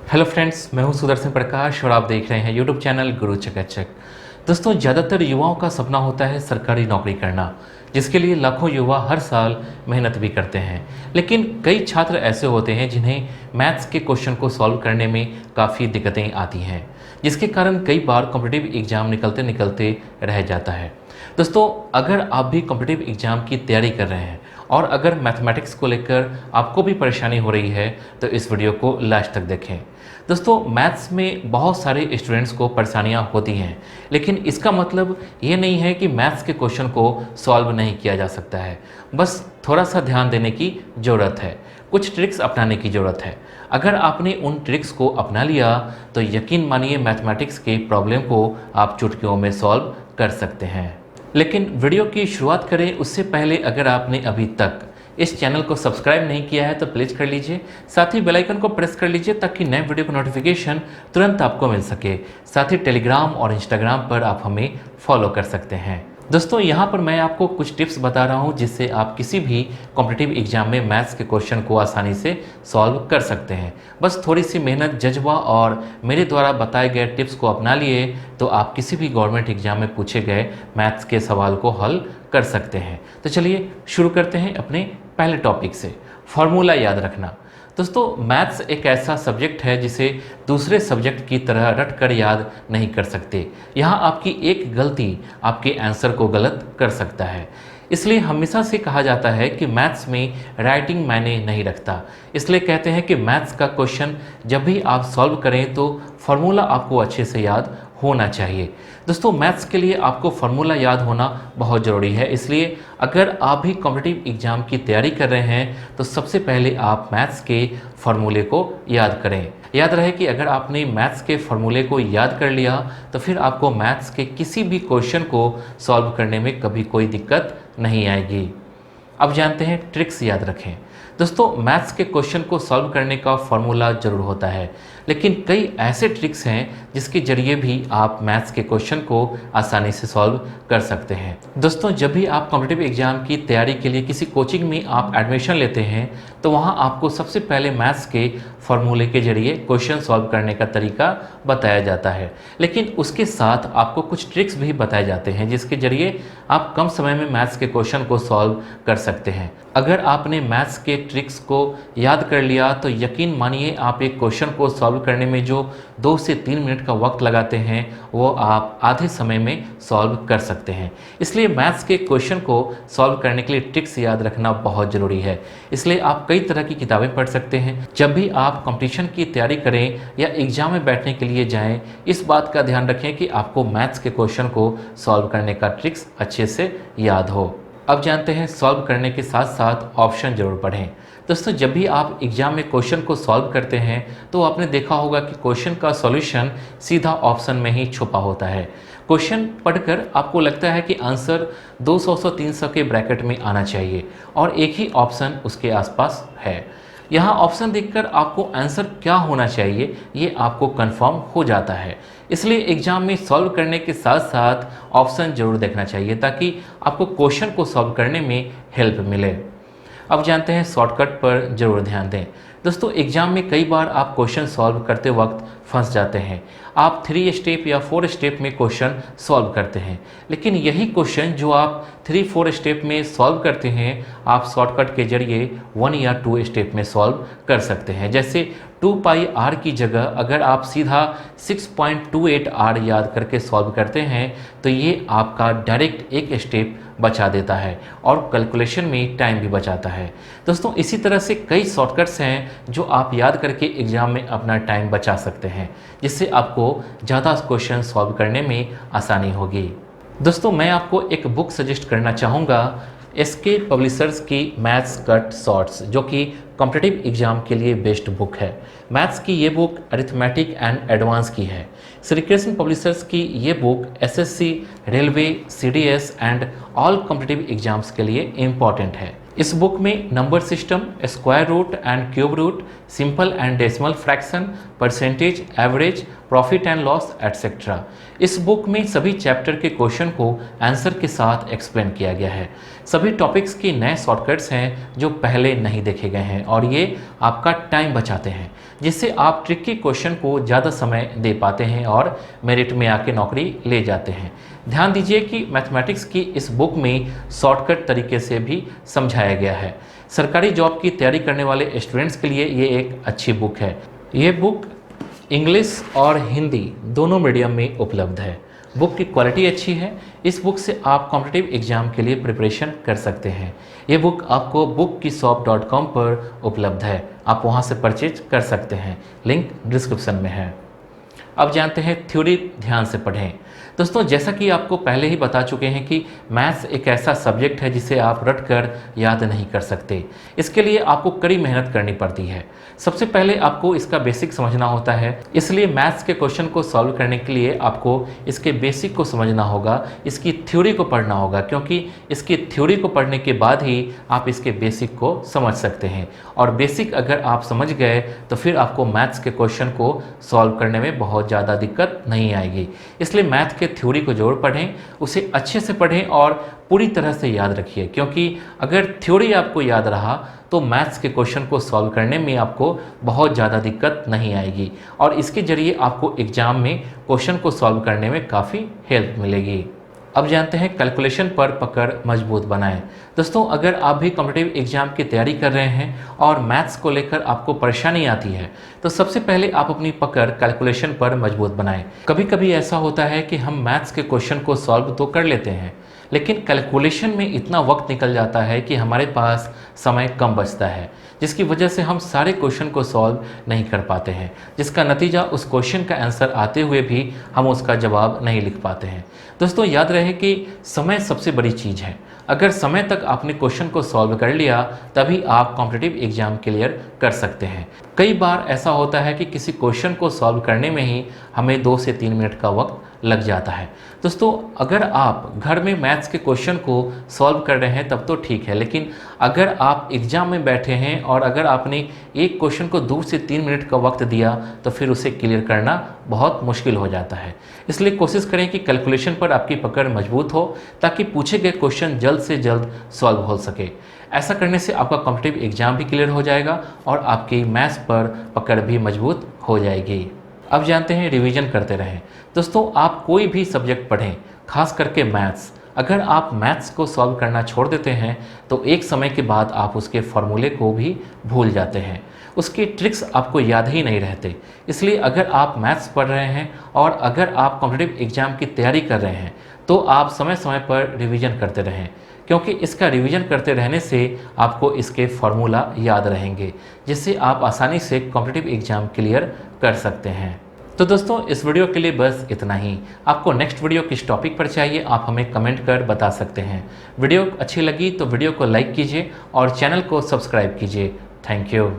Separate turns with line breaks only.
Hello friends, मैं हूं सुदर्शन प्रकाश और आप देख रहे हैं यूट्यूब चैनल गुरु चकाचक। दोस्तों, ज़्यादातर युवाओं का सपना होता है सरकारी नौकरी करना, जिसके लिए लाखों युवा हर साल मेहनत भी करते हैं। लेकिन कई छात्र ऐसे होते हैं जिन्हें मैथ्स के क्वेश्चन को सॉल्व करने में काफ़ी दिक्कतें आती हैं, जिसके कारण कई बार कॉम्पिटिटिव एग्ज़ाम निकलते निकलते रह जाता है। दोस्तों, अगर आप भी कॉम्पिटिटिव एग्ज़ाम की तैयारी कर रहे हैं और अगर मैथमेटिक्स को लेकर आपको भी परेशानी हो रही है तो इस वीडियो को लास्ट तक देखें। दोस्तों, मैथ्स में बहुत सारे स्टूडेंट्स को परेशानियां होती हैं, लेकिन इसका मतलब ये नहीं है कि मैथ्स के क्वेश्चन को सॉल्व नहीं किया जा सकता है। बस थोड़ा सा ध्यान देने की ज़रूरत है, कुछ ट्रिक्स अपनाने की ज़रूरत है। अगर आपने उन ट्रिक्स को अपना लिया तो यकीन मानिए मैथमेटिक्स के प्रॉब्लम को आप चुटकियों में सॉल्व कर सकते हैं। लेकिन वीडियो की शुरुआत करें उससे पहले अगर आपने अभी तक इस चैनल को सब्सक्राइब नहीं किया है तो प्लीज़ कर लीजिए। साथ ही बेल आइकन को प्रेस कर लीजिए ताकि नए वीडियो का नोटिफिकेशन तुरंत आपको मिल सके। साथ ही टेलीग्राम और इंस्टाग्राम पर आप हमें फॉलो कर सकते हैं। दोस्तों, यहाँ पर मैं आपको कुछ टिप्स बता रहा हूँ जिससे आप किसी भी कॉम्पिटिटिव एग्जाम में मैथ्स के क्वेश्चन को आसानी से सॉल्व कर सकते हैं। बस थोड़ी सी मेहनत, जज्बा और मेरे द्वारा बताए गए टिप्स को अपना लिए तो आप किसी भी गवर्नमेंट एग्जाम में पूछे गए मैथ्स के सवाल को हल कर सकते हैं। तो चलिए शुरू करते हैं अपने पहले टॉपिक से, फार्मूला याद रखना। दोस्तों, मैथ्स एक ऐसा सब्जेक्ट है जिसे दूसरे सब्जेक्ट की तरह रट कर याद नहीं कर सकते। यहाँ आपकी एक गलती आपके आंसर को गलत कर सकता है। इसलिए हमेशा से कहा जाता है कि मैथ्स में राइटिंग मायने नहीं रखता। इसलिए कहते हैं कि मैथ्स का क्वेश्चन जब भी आप सॉल्व करें तो फार्मूला आपको अच्छे से याद होना चाहिए। दोस्तों, मैथ्स के लिए आपको फार्मूला याद होना बहुत ज़रूरी है। इसलिए अगर आप भी कॉम्पिटिटिव एग्जाम की तैयारी कर रहे हैं तो सबसे पहले आप मैथ्स के फार्मूले को याद करें। याद रहे कि अगर आपने मैथ्स के फार्मूले को याद कर लिया तो फिर आपको मैथ्स के किसी भी क्वेश्चन को सॉल्व करने में कभी कोई दिक्कत नहीं आएगी। अब जानते हैं ट्रिक्स याद रखें। दोस्तों, मैथ्स के क्वेश्चन को सॉल्व करने का फॉर्मूला जरूर होता है, लेकिन कई ऐसे ट्रिक्स हैं जिसके जरिए भी आप मैथ्स के क्वेश्चन को आसानी से सॉल्व कर सकते हैं। दोस्तों, जब भी आप कॉम्पिटिटिव एग्जाम की तैयारी के लिए किसी कोचिंग में आप एडमिशन लेते हैं तो वहाँ आपको सबसे पहले मैथ्स के फॉर्मूले के जरिए क्वेश्चन सॉल्व करने का तरीका बताया जाता है, लेकिन उसके साथ आपको कुछ ट्रिक्स भी बताए जाते हैं जिसके जरिए आप कम समय में मैथ्स के क्वेश्चन को सॉल्व कर सकते हैं। अगर आपने मैथ्स के ट्रिक्स को याद कर लिया तो यकीन मानिए आप एक क्वेश्चन को सॉल्व करने में जो 2 से 3 मिनट का वक्त लगाते हैं वो आप आधे समय में सॉल्व कर सकते हैं। इसलिए मैथ्स के क्वेश्चन को सॉल्व करने के लिए ट्रिक्स याद रखना बहुत ज़रूरी है। इसलिए आप कई तरह की किताबें पढ़ सकते हैं। जब भी आप कंपटीशन की तैयारी करें या एग्जाम में बैठने के लिए जाएं, इस बात का ध्यान रखें कि आपको मैथ्स के क्वेश्चन को सॉल्व करने का ट्रिक्स अच्छे से याद हो। अब जानते हैं सॉल्व करने के साथ साथ ऑप्शन जरूर पढ़ें। दोस्तों, जब भी आप एग्जाम में क्वेश्चन को सॉल्व करते हैं तो आपने देखा होगा कि क्वेश्चन का सॉल्यूशन सीधा ऑप्शन में ही छुपा होता है। क्वेश्चन पढ़कर आपको लगता है कि आंसर 200 से 300 के ब्रैकेट में आना चाहिए और एक ही ऑप्शन उसके आसपास है। यहाँ ऑप्शन देखकर आपको आंसर क्या होना चाहिए ये आपको कंफर्म हो जाता है। इसलिए एग्जाम में सॉल्व करने के साथ साथ ऑप्शन जरूर देखना चाहिए ताकि आपको क्वेश्चन को सॉल्व करने में हेल्प मिले। अब जानते हैं शॉर्टकट पर जरूर ध्यान दें। दोस्तों, एग्जाम में कई बार आप क्वेश्चन सॉल्व करते वक्त फंस जाते हैं। आप 3 स्टेप या 4 स्टेप में क्वेश्चन सॉल्व करते हैं, लेकिन यही क्वेश्चन जो आप 3-4 स्टेप में सॉल्व करते हैं आप शॉर्टकट के जरिए 1 या 2 स्टेप में सॉल्व कर सकते हैं। जैसे 2πr की जगह अगर आप सीधा 6.28r याद करके सॉल्व करते हैं तो ये आपका डायरेक्ट एक स्टेप बचा देता है और कैलकुलेशन में टाइम भी बचाता है। दोस्तों, इसी तरह से कई शॉर्टकट्स हैं जो आप याद करके एग्जाम में अपना टाइम बचा सकते हैं, जिससे आपको ज़्यादा क्वेश्चन सॉल्व करने में आसानी होगी। दोस्तों, मैं आपको एक बुक सजेस्ट करना चाहूँगा, एसके पब्लिशर्स की मैथ्स कट शॉर्ट्स, जो कि कॉम्पिटिटिव एग्जाम के लिए बेस्ट बुक है। मैथ्स की ये बुक अरिथमेटिक एंड एडवांस की है। श्री कृष्ण पब्लिशर्स की ये book SSC, railway, CDS and all competitive exams के लिए इम्पॉर्टेंट है। इस बुक में number system, square root and cube root, simple and decimal fraction, percentage, average, profit and loss etcetera, इस बुक में सभी चैप्टर के क्वेश्चन को आंसर के साथ एक्सप्लेन किया गया है। सभी टॉपिक्स के नए शॉर्टकट्स हैं जो पहले नहीं देखे गए हैं और ये आपका टाइम बचाते हैं, जिससे आप ट्रिकी क्वेश्चन को ज़्यादा समय दे पाते हैं और मेरिट में आके नौकरी ले जाते हैं। ध्यान दीजिए कि मैथमेटिक्स की इस बुक में शॉर्टकट तरीके से भी समझाया गया है। सरकारी जॉब की तैयारी करने वाले स्टूडेंट्स के लिए ये एक अच्छी बुक है। ये बुक इंग्लिश और हिंदी दोनों मीडियम में उपलब्ध है। बुक की क्वालिटी अच्छी है। इस बुक से आप कॉम्पिटिटिव एग्जाम के लिए प्रिपरेशन कर सकते हैं। ये बुक आपको bookkeeshop.com पर उपलब्ध है, आप वहाँ से परचेज कर सकते हैं, लिंक डिस्क्रिप्शन में है। अब जानते हैं थ्योरी ध्यान से पढ़ें। दोस्तों, जैसा कि आपको पहले ही बता चुके हैं कि मैथ्स एक ऐसा सब्जेक्ट है जिसे आप रट कर याद नहीं कर सकते। इसके लिए आपको कड़ी मेहनत करनी पड़ती है। सबसे पहले आपको इसका बेसिक समझना होता है, इसलिए मैथ्स के क्वेश्चन को सॉल्व करने के लिए आपको इसके बेसिक को समझना होगा, इसकी थ्योरी को पढ़ना होगा, क्योंकि इसकी थ्योरी को पढ़ने के बाद ही आप इसके बेसिक को समझ सकते हैं। और बेसिक अगर आप समझ गए तो फिर आपको मैथ्स के क्वेश्चन को सॉल्व करने में बहुत ज़्यादा दिक्कत नहीं आएगी। इसलिए मैथ के थ्योरी को जरूर पढ़ें, उसे अच्छे से पढ़ें और पूरी तरह से याद रखिए, क्योंकि अगर थ्योरी आपको याद रहा तो मैथ्स के क्वेश्चन को सॉल्व करने में आपको बहुत ज़्यादा दिक्कत नहीं आएगी और इसके ज़रिए आपको एग्ज़ाम में क्वेश्चन को सॉल्व करने में काफ़ी हेल्प मिलेगी। अब जानते हैं कैलकुलेशन पर पकड़ मजबूत बनाएं। दोस्तों, अगर आप भी कॉम्पिटिटिव एग्जाम की तैयारी कर रहे हैं और मैथ्स को लेकर आपको परेशानी आती है तो सबसे पहले आप अपनी पकड़ कैलकुलेशन पर मजबूत बनाएं। कभी कभी ऐसा होता है कि हम मैथ्स के क्वेश्चन को सॉल्व तो कर लेते हैं, लेकिन कैलकुलेशन में इतना वक्त निकल जाता है कि हमारे पास समय कम बचता है, जिसकी वजह से हम सारे क्वेश्चन को सॉल्व नहीं कर पाते हैं, जिसका नतीजा उस क्वेश्चन का आंसर आते हुए भी हम उसका जवाब नहीं लिख पाते हैं। दोस्तों, याद रहे कि समय सबसे बड़ी चीज़ है। अगर समय तक आपने क्वेश्चन को सॉल्व कर लिया तभी आप कॉम्पिटिटिव एग्जाम क्लियर कर सकते हैं। कई बार ऐसा होता है कि किसी क्वेश्चन को सॉल्व करने में ही हमें 2 से 3 मिनट का वक्त लग जाता है। दोस्तों, अगर आप घर में मैथ्स के क्वेश्चन को सॉल्व कर रहे हैं तब तो ठीक है, लेकिन अगर आप एग्ज़ाम में बैठे हैं और अगर आपने एक क्वेश्चन को 2 से 3 मिनट का वक्त दिया तो फिर उसे क्लियर करना बहुत मुश्किल हो जाता है। इसलिए कोशिश करें कि कैलकुलेशन पर आपकी पकड़ मजबूत हो ताकि पूछे गए क्वेश्चन जल्द से जल्द सॉल्व हो सके। ऐसा करने से आपका कॉम्पिटिटिव एग्जाम भी क्लियर हो जाएगा और आपकी मैथ्स पर पकड़ भी मजबूत हो जाएगी। अब जानते हैं रिवीजन करते रहें। दोस्तों, आप कोई भी सब्जेक्ट पढ़ें, खास करके मैथ्स, अगर आप मैथ्स को सॉल्व करना छोड़ देते हैं तो एक समय के बाद आप उसके फॉर्मूले को भी भूल जाते हैं, उसके ट्रिक्स आपको याद ही नहीं रहते। इसलिए अगर आप मैथ्स पढ़ रहे हैं और अगर आप कॉम्पिटिटिव एग्जाम की तैयारी कर रहे हैं तो आप समय समय पर रिवीजन करते रहें, क्योंकि इसका रिवीजन करते रहने से आपको इसके फॉर्मूला याद रहेंगे, जिससे आप आसानी से कॉम्पिटिटिव एग्जाम क्लियर कर सकते हैं। तो दोस्तों, इस वीडियो के लिए बस इतना ही। आपको नेक्स्ट वीडियो किस टॉपिक पर चाहिए आप हमें कमेंट कर बता सकते हैं। वीडियो अच्छी लगी तो वीडियो को लाइक कीजिए और चैनल को सब्सक्राइब कीजिए। Thank you.